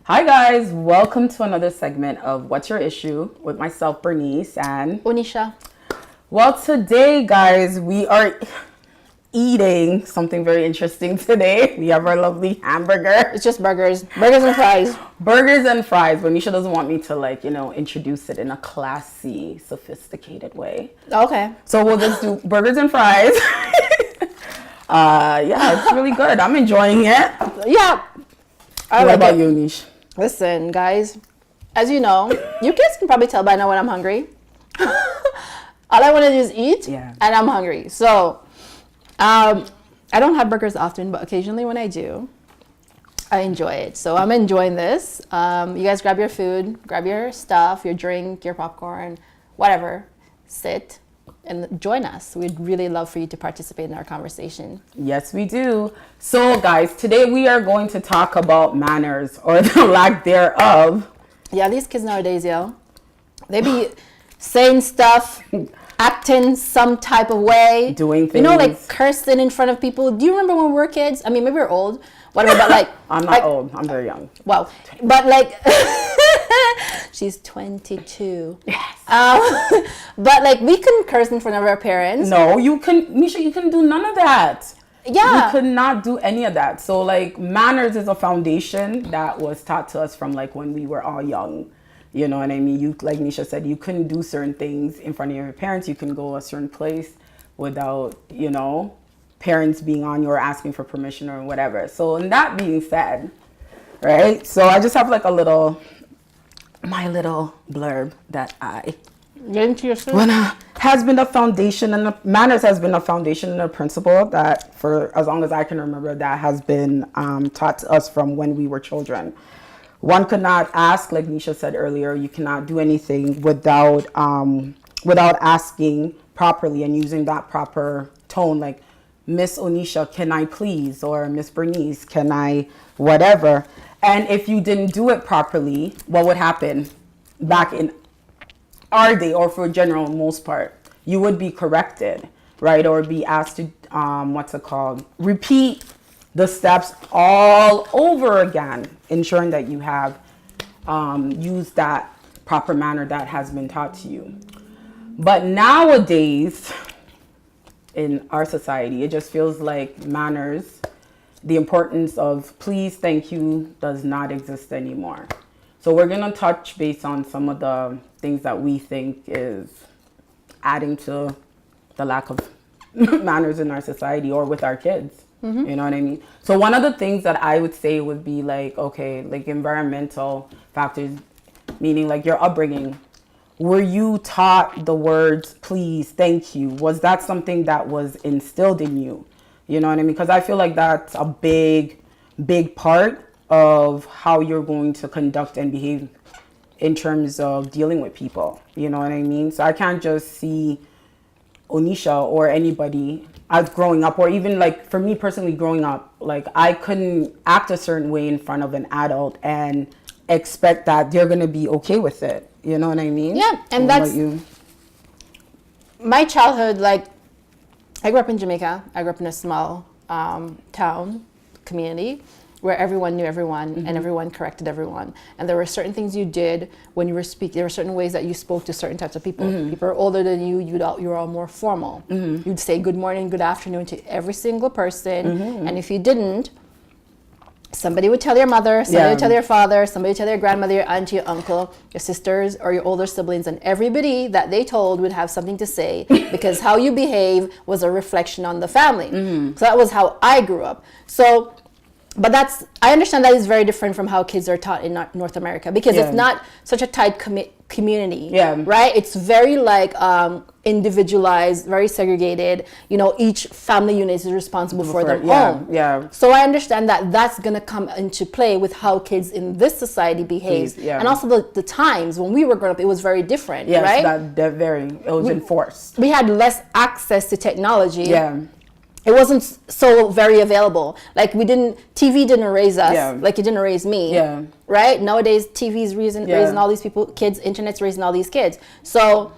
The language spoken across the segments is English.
Hi guys, welcome to another segment of What's Your Issue with myself, Bernice, and Onisha. well, today guys, we are eating something very interesting today. We have our lovely hamburger. It's just burgers and fries. Burgers and fries. Bernice doesn't want me to introduce it in a classy, sophisticated way. Okay. So we'll just do burgers and fries. Yeah, it's really good. I'm enjoying it. Yeah. What about you, Nish? Listen, guys, as you know, you kids can probably tell by now when I'm hungry. All I want to do is eat, and I'm hungry. So, I don't have burgers often, but occasionally when I do, I enjoy it. So I'm enjoying this. You guys grab your food, grab your stuff, your drink, your popcorn, whatever. Sit and join us. We'd really love for you to participate in our conversation. Yes, we do. So, guys, today we are going to talk about manners or the lack thereof. Yeah, these kids nowadays, they be saying stuff, acting some type of way, doing things. You know, like cursing in front of people. Do you remember when we were kids? I mean, maybe we're old, whatever, but like... I'm not old. I'm very young. Wow. But like... She's 22. Yes. But like we couldn't curse in front of our parents. No, Misha, you can do none of that. Yeah. We could not do any of that. So like manners is a foundation that was taught to us from like when we were all young. You know what I mean? You, like Nisha said, you couldn't do certain things in front of your parents. You couldn't go a certain place without, parents being on you or asking for permission or whatever. So, and that being said, right? So I just have like my little blurb that I... Get into your story. Has been a foundation, and manners has been a foundation and a principle that for as long as I can remember that has been taught to us from when we were children. One could not ask, like Nisha said earlier, you cannot do anything without asking properly and using that proper tone, like Miss Onisha, can I please? Or Miss Bernice, can I whatever? And if you didn't do it properly, what would happen back in our day, or for general most part, you would be corrected, right? Or be asked to, repeat the steps all over again, ensuring that you have used that proper manner that has been taught to you. But nowadays, in our society, it just feels like manners, the importance of please, thank you, does not exist anymore. So we're going to touch base on some of the things that we think is adding to the lack of manners in our society or with our kids. Mm-hmm. You know what I mean? So one of the things that I would say would be like, okay, like environmental factors, meaning like your upbringing. Were you taught the words, please, thank you? Was that something that was instilled in you? You know what I mean? Because I feel like that's a big part of how you're going to conduct and behave in terms of dealing with people. You know what I mean? So I can't just see Onisha or anybody as growing up, or even like for me personally growing up, like I couldn't act a certain way in front of an adult and expect that they're going to be okay with it. You know what I mean? Yeah, and that's my childhood. Like, I grew up in Jamaica. I grew up in a small town community where everyone knew everyone, mm-hmm. and everyone corrected everyone. And there were certain things you did when you were speaking. There were certain ways that you spoke to certain types of people. Mm-hmm. People are older than you. You were all more formal. Mm-hmm. You'd say good morning, good afternoon to every single person. Mm-hmm. And if you didn't, somebody would tell your mother, somebody would tell your father, somebody would tell your grandmother, your auntie, your uncle, your sisters, or your older siblings, and everybody that they told would have something to say because how you behave was a reflection on the family. Mm-hmm. So that was how I grew up. So, but I understand that is very different from how kids are taught in North America because it's not such a tight community, right? It's very like individualized, very segregated. You know, each family unit is responsible for their own. Yeah. So I understand that that's going to come into play with how kids in this society behave, and also the times when we were growing up, it was very different, right? It was enforced. We had less access to technology. Yeah. It wasn't so very available. Like TV didn't raise us, like it didn't raise me, right? Nowadays, TV's raising all these kids, internet's raising all these kids. So,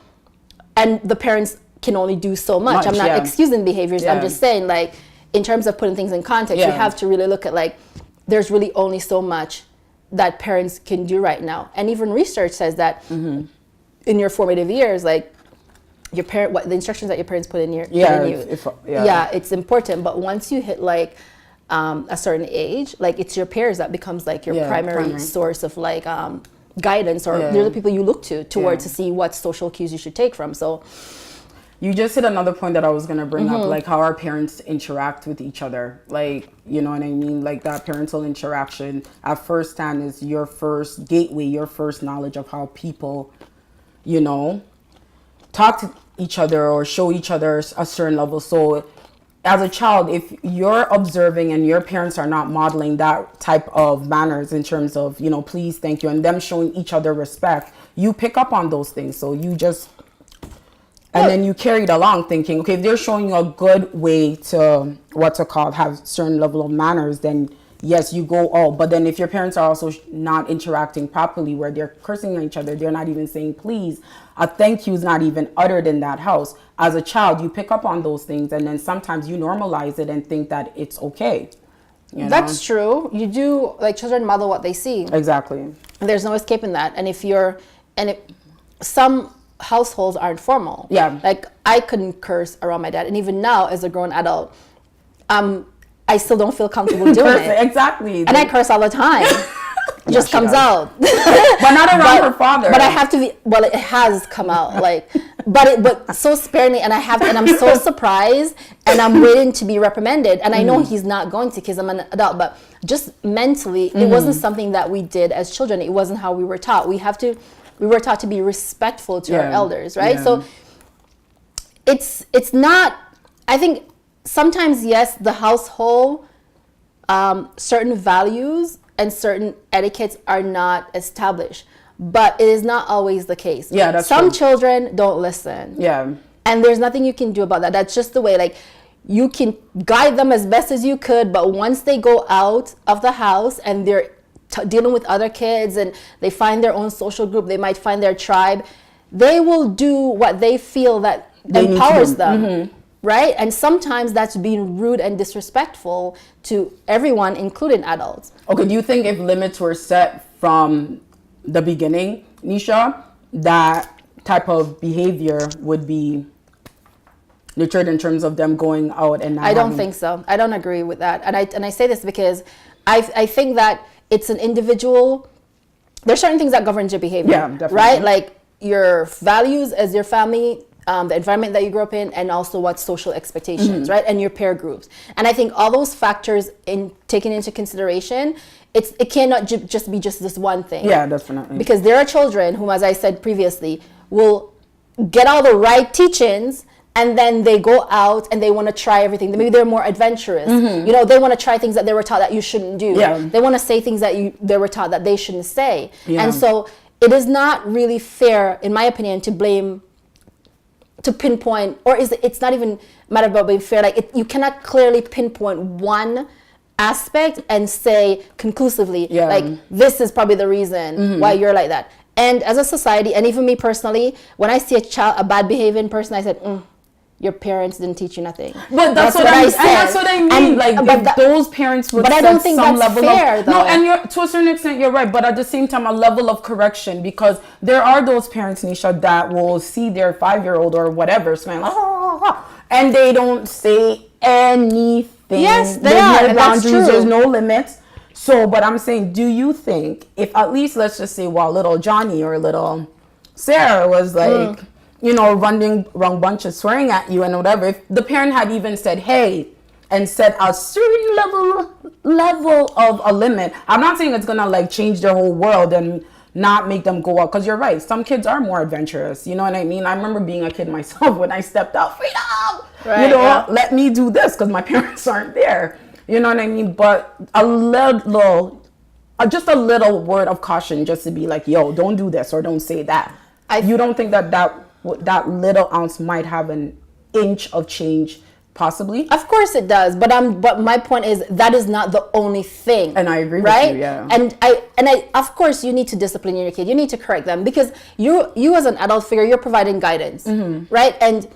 and the parents can only do so much. I'm not excusing behaviors. I'm just saying, like, in terms of putting things in context, you have to really look at, like, there's really only so much that parents can do right now. And even research says that in your formative years, like your parent, what the instructions that your parents put in you, it's important. But once you hit like a certain age, like it's your peers that becomes like your primary source of like guidance, or they're the people you look towards to see what social cues you should take from. So you just hit another point that I was going to bring up, like how our parents interact with each other. Like, you know what I mean? Like that parental interaction at first hand is your first gateway, your first knowledge of how people, you know, talk to each other or show each other a certain level. So as a child, if you're observing and your parents are not modeling that type of manners in terms of, you know, please, thank you, and them showing each other respect, you pick up on those things. So you just... And then you carry it along thinking, okay, if they're showing you a good way to, have certain level of manners, then yes, you go, oh. But then if your parents are also not interacting properly, where they're cursing at each other, they're not even saying please, a thank you is not even uttered in that house. As a child, you pick up on those things, and then sometimes you normalize it and think that it's okay. You know? That's true. You do, like, children model what they see. Exactly. There's no escaping that. And some households aren't formal. Yeah. Like, I couldn't curse around my dad. And even now, as a grown adult, I still don't feel comfortable doing it. Exactly. And I curse all the time. It just comes out. But not around her father. But I have to be, well, it has come out, like, but so sparingly, and I'm so surprised, and I'm waiting to be reprimanded. And I know he's not going to, because I'm an adult, but just mentally, it wasn't something that we did as children. It wasn't how we were taught. We were taught to be respectful to our elders, right? Yeah. So it's not, I think sometimes, yes, the household, certain values and certain etiquettes are not established, but it is not always the case. Yeah, that's Some true. children don't listen. Yeah. And there's nothing you can do about that. That's just the way, like, you can guide them as best as you could, but once they go out of the house and they're dealing with other kids and they find their own social group, they might find their tribe, they will do what they feel that empowers them. Right? And sometimes that's being rude and disrespectful to everyone, including adults. Okay, do you think if limits were set from the beginning, Nisha, that type of behavior would be nurtured in terms of them going out and not I don't think so. I don't agree with that. And I say this because I think that it's an individual, there's certain things that govern your behavior. Yeah, definitely. Right? Like your values as your family, the environment that you grew up in, and also what social expectations, right? And your peer groups. And I think all those factors taken into consideration, it cannot just be just this one thing. Yeah, definitely. Because there are children whom, as I said previously, will get all the right teachings, and then they go out and they want to try everything. Maybe they're more adventurous. You know, they want to try things that they were taught that you shouldn't do. Yeah. They want to say things that they were taught that they shouldn't say. Yeah. And so it is not really fair, in my opinion, to pinpoint, or it's not even a matter about being fair. Like, you cannot clearly pinpoint one aspect and say conclusively, like, this is probably the reason why you're like that. And as a society, and even me personally, when I see a bad behaving person, I said, your parents didn't teach you nothing. But that's what I said. And that's what I mean. And, like, if those parents would but I don't think some that's level fair, of, though. No, and to a certain extent, you're right. But at the same time, a level of correction, because there are those parents, Nisha, that will see their 5-year-old or whatever smiling, and they don't say anything. Yes, there's are. no boundaries. There's no limits. So, but I'm saying, do you think if at least, let's just say, while little Johnny or little Sarah was like, you know, running wrong bunch of swearing at you and whatever, if the parent had even said, hey, and set a certain level of a limit, I'm not saying it's gonna like change their whole world and not make them go out, because you're right, some kids are more adventurous, you know what I mean? I remember being a kid myself when I stepped out, freedom, right, you know, let me do this because my parents aren't there, you know what I mean? But just a little word of caution, just to be like, yo, don't do this or don't say that. You don't think that little ounce might have an inch of change, possibly? Of course it does, but my point is that is not the only thing. And I agree right? with you, yeah. And I of course you need to discipline your kid. You need to correct them, because you as an adult figure, you're providing guidance, right? And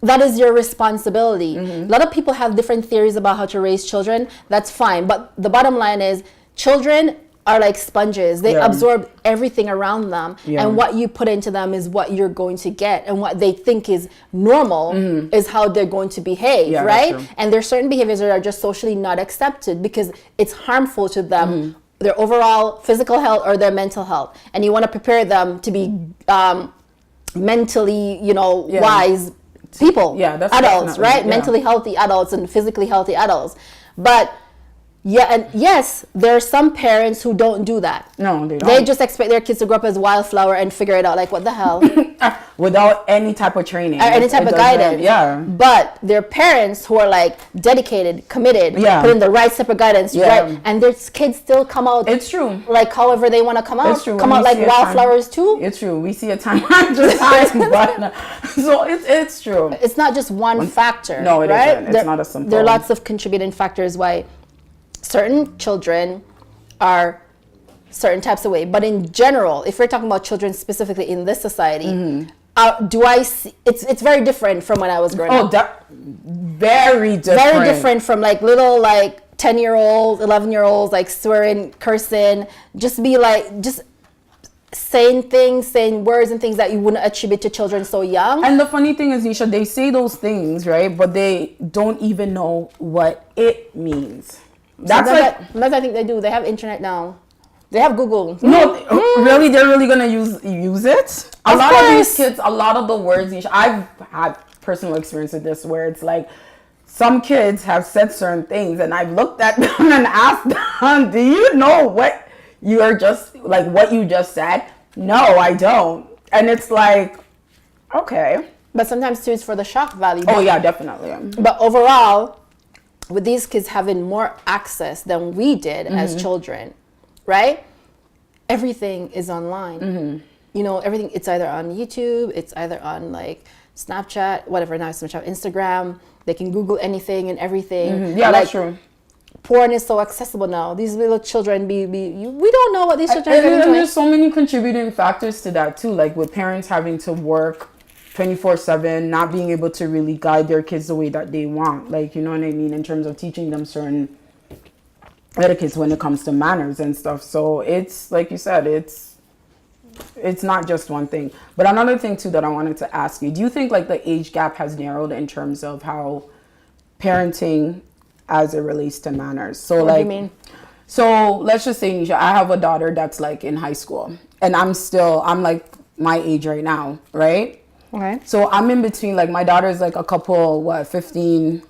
that is your responsibility. A lot of people have different theories about how to raise children. That's fine, but the bottom line is children are like sponges. They absorb everything around them, and what you put into them is what you're going to get, and what they think is normal is how they're going to behave, right? And there's certain behaviors that are just socially not accepted because it's harmful to them, their overall physical health or their mental health, and you want to prepare them to be mentally, wise people, that's adults, right? Mentally healthy adults and physically healthy adults. But and yes, there are some parents who don't do that. No, they don't. They just expect their kids to grow up as wildflower and figure it out. Like, what the hell? Without any type of training. Any type of guidance. Yeah. But their parents who are like dedicated, committed, put in the right step of guidance, right? And their kids still come out. It's true. Like however they want to come out. It's true. Come out like wildflowers too. It's true. We see a time hundred times, but so it's true. It's not just one factor. No, it right? isn't. It's not a simple. There are lots of contributing factors why certain children are certain types of way. But in general, if we're talking about children specifically in this society, do I see it's very different from when I was growing up. Very different. Very different from like little 10-year-olds, 11-year-olds like swearing, cursing, just saying words and things that you wouldn't attribute to children so young. And the funny thing is, Nisha, they say those things, right? But they don't even know what it means. That's I think they do. They have internet now. They have Google. No, really, they're really gonna use it. A lot of these kids, a lot of the words. I've had personal experience with this, where it's like some kids have said certain things, and I've looked at them and asked them, "Do you know what you're just like what you just said?" No, I don't. And it's like, okay. But sometimes too, it's for the shock value. Oh yeah, definitely. But overall, with these kids having more access than we did as children, right? Everything is online. Everything, it's either on YouTube, it's either on like Snapchat, whatever, now Snapchat, Instagram. They can Google anything and everything. Yeah, that's true. Porn is so accessible now. These little children, we don't know what these children are doing. And there's so many contributing factors to that too, like with parents having to work 24/7, not being able to really guide their kids the way that they want. Like, you know what I mean? In terms of teaching them certain etiquettes when it comes to manners and stuff. So it's, like you said, it's not just one thing. But another thing too that I wanted to ask you, do you think like the age gap has narrowed in terms of how parenting as it relates to manners? So what do you mean? So let's just say, Nisha, I have a daughter that's like in high school, and I'm like my age right now, right? Okay. So I'm in between, like my daughter's like a couple, 16,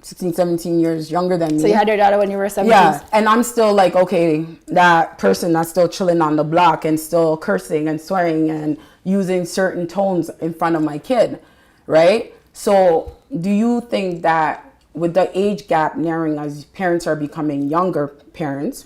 17 years younger than me. So you had your daughter when you were 17? Yeah, and I'm still like, okay, that person that's still chilling on the block and still cursing and swearing and using certain tones in front of my kid, right? So do you think that with the age gap narrowing as parents are becoming younger parents,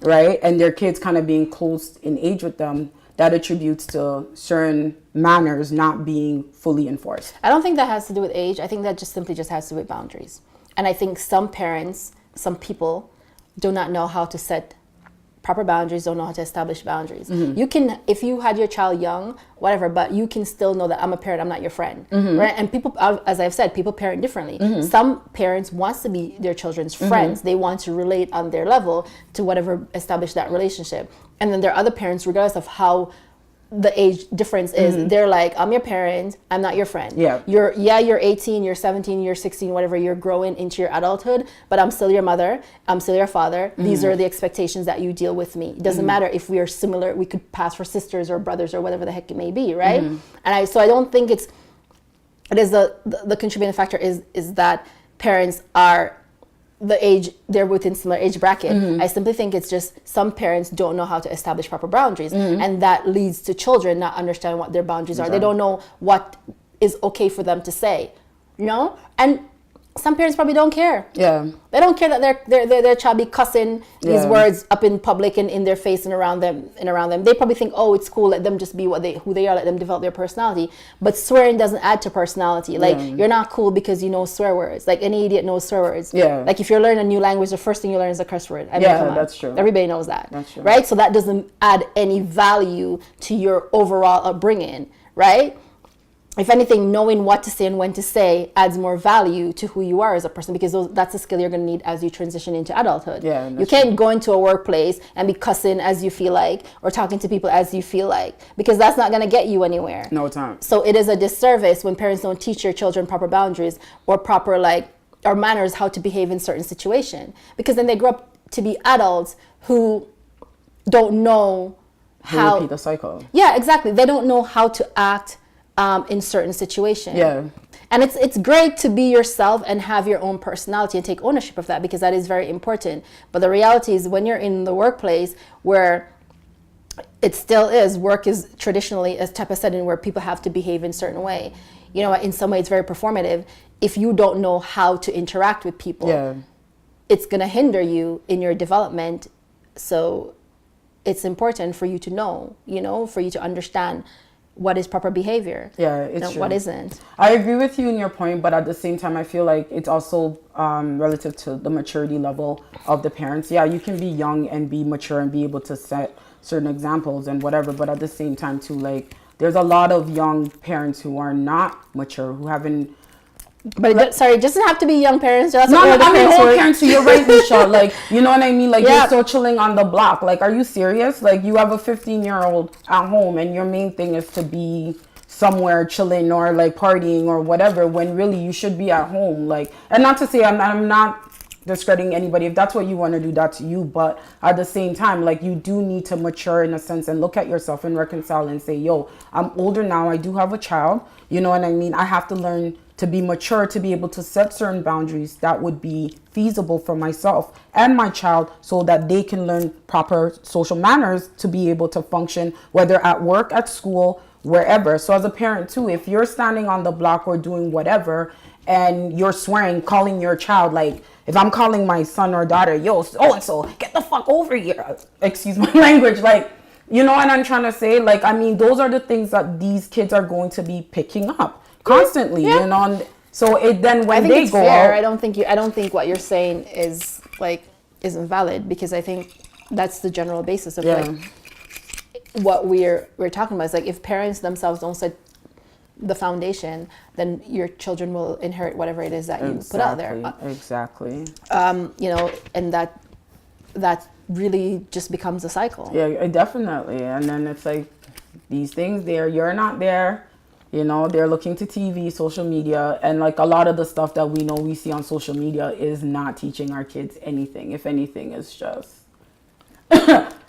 right, and their kids kind of being close in age with them, that attributes to certain manners not being fully enforced? I don't think that has to do with age. I think that just simply has to do with boundaries. And I think some parents, some people do not know how to set proper boundaries, don't know how to establish boundaries. You can, if you had your child young, whatever, but you can still know that I'm a parent, I'm not your friend, right? And people, as I've said, people parent differently. Some parents wants to be their children's friends. They want to relate on their level to whatever establish that relationship. And then there are other parents, regardless of how the age difference is, they're like, I'm your parent, I'm not your friend. You're 18, you're 17, you're 16, whatever, you're growing into your adulthood, but I'm still your mother, I'm still your father. These are the expectations that you deal with me. It doesn't matter if we are similar, we could pass for sisters or brothers or whatever the heck it may be, right? And so I don't think it is the contributing factor is that parents are the age, they're within similar age bracket. I simply think it's just some parents don't know how to establish proper boundaries, and that leads to children not understanding what their boundaries are. They don't know what is okay for them to say, and some parents probably don't care. They don't care that their child be cussing these words up in public and in their face and around them. They probably think, oh, it's cool, let them just be who they are, let them develop their personality. But swearing doesn't add to personality. Like, you're not cool because you know swear words. Like, any idiot knows swear words. Like, if you're learning a new language, the first thing you learn is a curse word. I mean, come on. That's true. Everybody knows that. That's true. Right? So that doesn't add any value to your overall upbringing, right? if anything, knowing what to say and when to say adds more value to who you are as a person, because that's a skill you're going to need as you transition into adulthood. Yeah, you can't go into a workplace and be cussing as you feel like, or talking to people as you feel like, because that's not going to get you anywhere. No time. So it is a disservice when parents don't teach your children proper boundaries or proper or manners, how to behave in certain situation, because then they grow up to be adults who don't know how. Repeat the cycle. Yeah, exactly. They don't know how to act in certain situations. Yeah. And it's great to be yourself and have your own personality and take ownership of that, because that is very important. But the reality is, when you're in the workplace, where it still is, work is traditionally a type of setting where people have to behave in a certain way. You know, in some way it's very performative. If you don't know how to interact with people, it's going to hinder you in your development. So it's important for you to know, for you to understand what is proper behavior. Yeah, it's true. What isn't. I agree with you in your point, but at the same time, I feel like it's also relative to the maturity level of the parents. Yeah, you can be young and be mature and be able to set certain examples and whatever, but at the same time too, like, there's a lot of young parents who are not mature, who haven't. But it doesn't have to be young parents. Just no, I mean old parents. So you're right, Nisha. Like, you know what I mean? Like, you're still chilling on the block. Like, are you serious? Like, you have a 15-year-old at home, and your main thing is to be somewhere chilling or like partying or whatever, when really you should be at home. Like, and not to say I'm not discrediting anybody. If that's what you want to do, that's you. But at the same time, like, you do need to mature in a sense and look at yourself and reconcile and say, yo, I'm older now. I do have a child. You know what I mean? I have to learn to be mature, to be able to set certain boundaries that would be feasible for myself and my child, so that they can learn proper social manners to be able to function, whether at work, at school, wherever. So as a parent too, if you're standing on the block or doing whatever and you're swearing, calling your child, like, if I'm calling my son or daughter, yo, so-and-so, get the fuck over here. Excuse my language. Like, you know what I'm trying to say? Like, I mean, those are the things that these kids are going to be picking up constantly, you know. So then when they go out, I don't think what you're saying isn't valid, because I think that's the general basis of like what we're talking about. Is like, if parents themselves don't set the foundation, then your children will inherit whatever it is that you put out there. Exactly. And that really just becomes a cycle. Yeah, definitely. And then it's like, these things there, you're not there. You know, they're looking to TV, social media, and like a lot of the stuff that we see on social media is not teaching our kids anything. If anything, it's just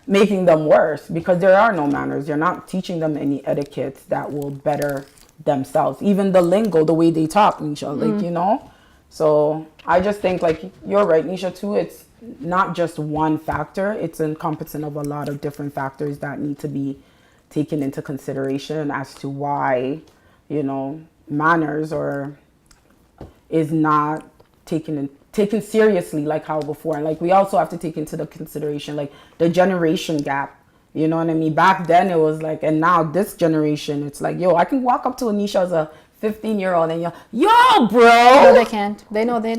making them worse, because there are no manners. You're not teaching them any etiquette that will better themselves. Even the lingo, the way they talk, Nisha, like, you know. So I just think, like, you're right, Nisha, too. It's not just one factor. It's encompassing of a lot of different factors that need to be taken into consideration as to why, you know, manners is not taken seriously like how before. And like, we also have to take into the consideration like the generation gap. You know what I mean? Back then it was like, and now this generation, it's like, yo, I can walk up to Anisha as a 15-year-old and yo, bro. No, they can't. They know. But we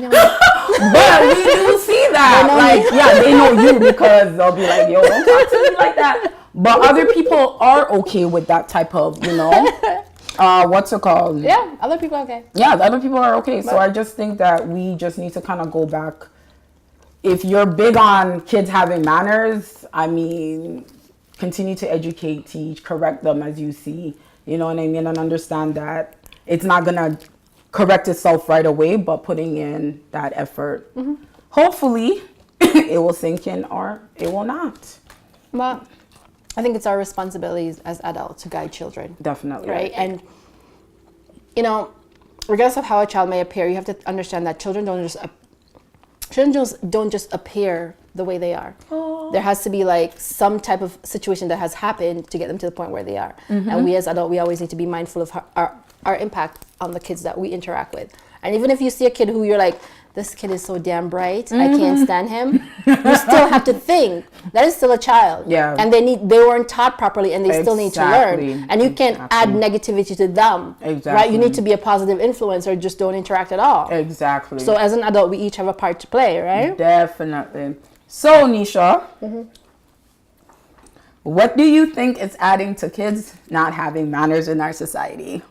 do see that. They know you, because they'll be like, yo, don't talk to me like that. But other people are okay with that type of, you know, what's it called? Yeah, other people are okay. Yeah, other people are okay. So I just think that we just need to kind of go back. If you're big on kids having manners, I mean, continue to educate, teach, correct them as you see. You know what I mean? And understand that it's not going to correct itself right away, but putting in that effort. Hopefully, it will sink in, or it will not. But I think it's our responsibilities as adults to guide children. Definitely. Right? And, you know, regardless of how a child may appear, you have to understand that children don't just appear the way they are. There has to be like some type of situation that has happened to get them to the point where they are. And we as adults, we always need to be mindful of our impact on the kids that we interact with. And even if you see a kid who you're like, this kid is so damn bright, I can't stand him, you still have to think that is still a child. Yeah. And they weren't taught properly, and they still need to learn. And you can't add negativity to them. Exactly. Right? You need to be a positive influence, or just don't interact at all. Exactly. So as an adult, we each have a part to play, right? Definitely. So, Nisha, what do you think is adding to kids not having manners in our society?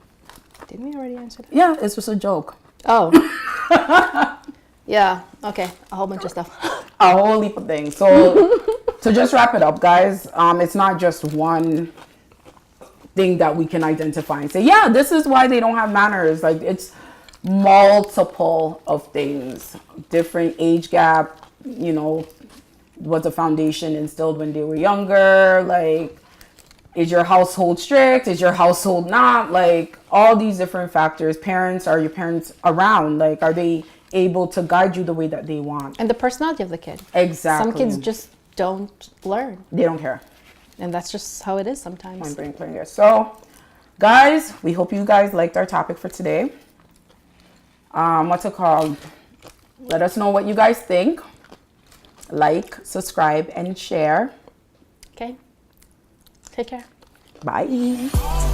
Didn't we already answer that? Yeah, it's just a joke. Oh. Yeah. Okay. A whole bunch of stuff. A whole heap of things. So to just wrap it up, guys, it's not just one thing that we can identify and say, yeah, this is why they don't have manners. Like, it's multiple of things, different age gap, you know, was the foundation instilled when they were younger, like, is your household strict, is your household not, like, all these different factors. Parents, are your parents around, like, are they able to guide you the way that they want? And the personality of the kid. Exactly. Some kids just don't learn, they don't care. and that's just how it is sometimes. So guys, we hope you guys liked our topic for today. What's it called? Let us know what you guys think. Like, subscribe, and share. Okay. Take care. Bye.